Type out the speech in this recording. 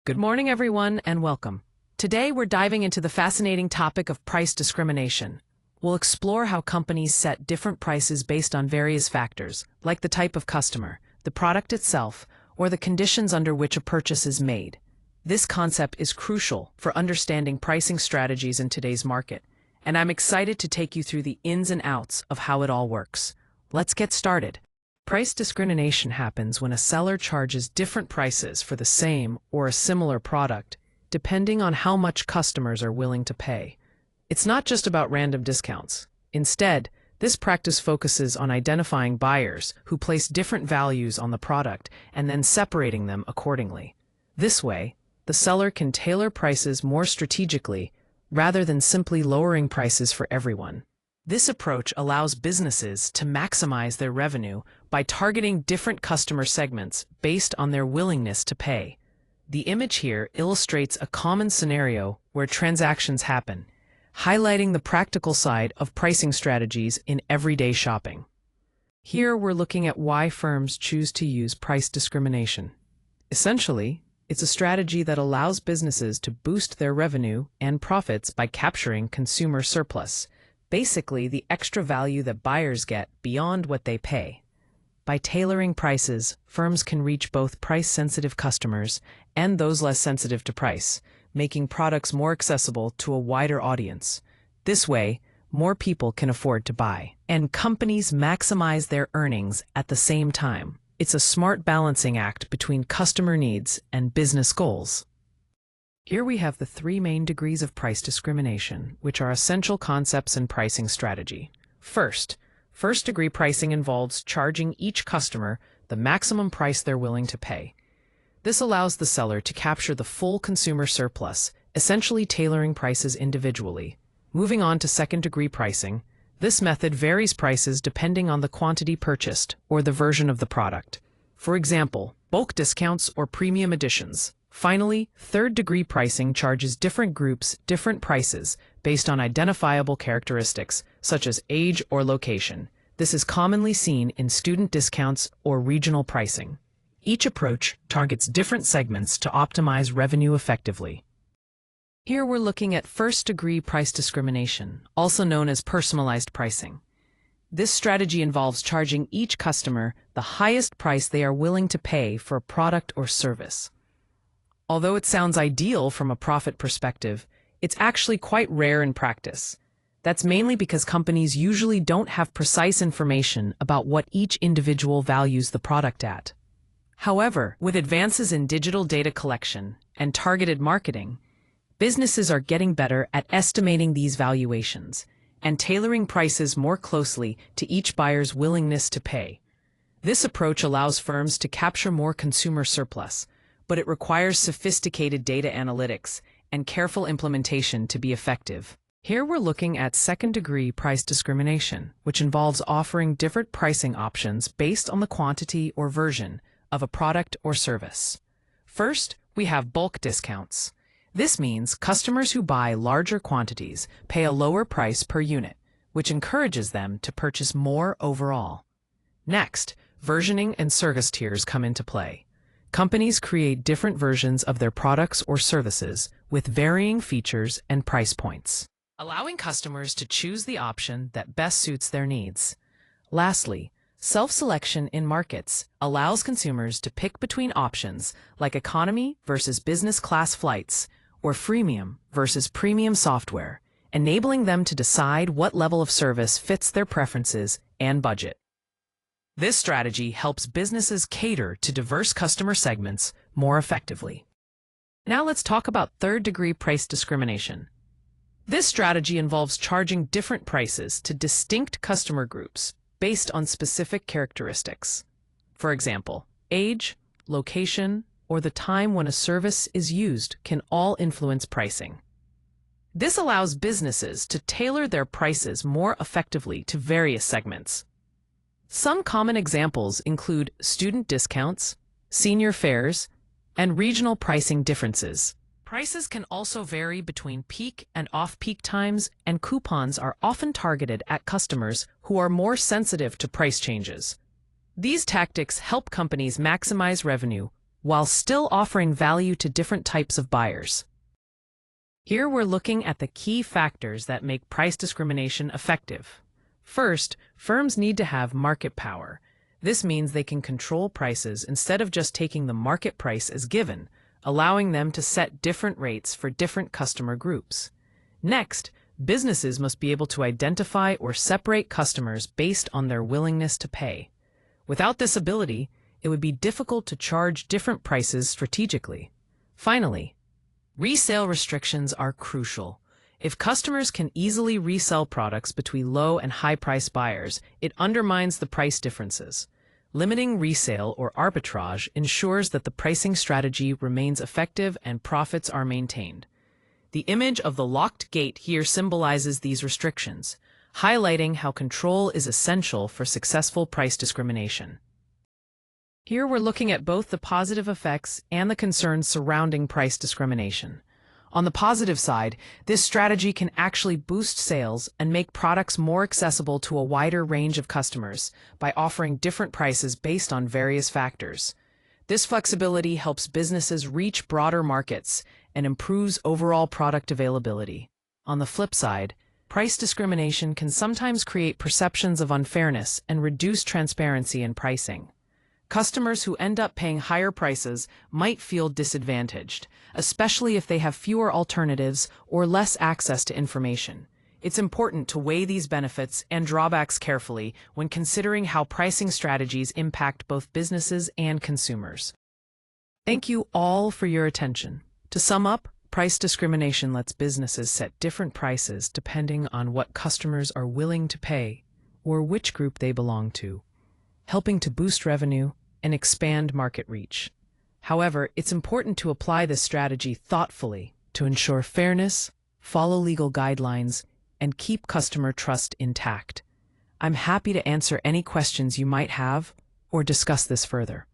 Good morning, everyone, and welcome. Today, we're diving into the fascinating topic of price discrimination. We'll explore how companies set different prices based on various factors, like the type of customer, the product itself, or the conditions under which a purchase is made. This concept is crucial for understanding pricing strategies in today's market, and I'm excited to take you through the ins and outs of how it all works. Let's get started. Price discrimination happens when a seller charges different prices for the same or a similar product, depending on how much customers are willing to pay. It's not just about random discounts. Instead, this practice focuses on identifying buyers who place different values on the product and then separating them accordingly. This way, the seller can tailor prices more strategically rather than simply lowering prices for everyone. This approach allows businesses to maximize their revenue by targeting different customer segments based on their willingness to pay. The image here illustrates a common scenario where transactions happen, highlighting the practical side of pricing strategies in everyday shopping. Here we're looking at why firms choose to use price discrimination. Essentially, it's a strategy that allows businesses to boost their revenue and profits by capturing consumer surplus, basically the extra value that buyers get beyond what they pay. By tailoring prices, firms can reach both price-sensitive customers and those less sensitive to price, making products more accessible to a wider audience. This way, more people can afford to buy, and companies maximize their earnings at the same time. It's a smart balancing act between customer needs and business goals. Here we have the three main degrees of price discrimination, which are essential concepts in pricing strategy. First-degree pricing involves charging each customer the maximum price they're willing to pay. This allows the seller to capture the full consumer surplus, essentially tailoring prices individually. Moving on to second-degree pricing, this method varies prices depending on the quantity purchased or the version of the product. For example, bulk discounts or premium editions. Finally, third-degree pricing charges different groups different prices based on identifiable characteristics, such as age or location. This is commonly seen in student discounts or regional pricing. Each approach targets different segments to optimize revenue effectively. Here we're looking at first-degree price discrimination, also known as personalized pricing. This strategy involves charging each customer the highest price they are willing to pay for a product or service. Although it sounds ideal from a profit perspective, it's actually quite rare in practice. That's mainly because companies usually don't have precise information about what each individual values the product at. However, with advances in digital data collection and targeted marketing, businesses are getting better at estimating these valuations and tailoring prices more closely to each buyer's willingness to pay. This approach allows firms to capture more consumer surplus, but it requires sophisticated data analytics and careful implementation to be effective. Here we're looking at second-degree price discrimination, which involves offering different pricing options based on the quantity or version of a product or service. First, we have bulk discounts. This means customers who buy larger quantities pay a lower price per unit, which encourages them to purchase more overall. Next, versioning and service tiers come into play. Companies create different versions of their products or services with varying features and price points, allowing customers to choose the option that best suits their needs. Lastly, self-selection in markets allows consumers to pick between options like economy versus business class flights or freemium versus premium software, enabling them to decide what level of service fits their preferences and budget. This strategy helps businesses cater to diverse customer segments more effectively. Now let's talk about third-degree price discrimination. This strategy involves charging different prices to distinct customer groups based on specific characteristics. For example, age, location, or the time when a service is used can all influence pricing. This allows businesses to tailor their prices more effectively to various segments. Some common examples include student discounts, senior fares, and regional pricing differences. Prices can also vary between peak and off-peak times, and coupons are often targeted at customers who are more sensitive to price changes. These tactics help companies maximize revenue while still offering value to different types of buyers. Here we're looking at the key factors that make price discrimination effective. First, firms need to have market power. This means they can control prices instead of just taking the market price as given, allowing them to set different rates for different customer groups. Next, businesses must be able to identify or separate customers based on their willingness to pay. Without this ability, it would be difficult to charge different prices strategically. Finally, resale restrictions are crucial. If customers can easily resell products between low and high-price buyers, it undermines the price differences. Limiting resale or arbitrage ensures that the pricing strategy remains effective and profits are maintained. The image of the locked gate here symbolizes these restrictions, highlighting how control is essential for successful price discrimination. Here we're looking at both the positive effects and the concerns surrounding price discrimination. On the positive side, this strategy can actually boost sales and make products more accessible to a wider range of customers by offering different prices based on various factors. This flexibility helps businesses reach broader markets and improves overall product availability. On the flip side, price discrimination can sometimes create perceptions of unfairness and reduce transparency in pricing. Customers who end up paying higher prices might feel disadvantaged, especially if they have fewer alternatives or less access to information. It's important to weigh these benefits and drawbacks carefully when considering how pricing strategies impact both businesses and consumers. Thank you all for your attention. To sum up, price discrimination lets businesses set different prices depending on what customers are willing to pay or which group they belong to, helping to boost revenue and expand market reach. However, it's important to apply this strategy thoughtfully to ensure fairness, follow legal guidelines, and keep customer trust intact. I'm happy to answer any questions you might have or discuss this further.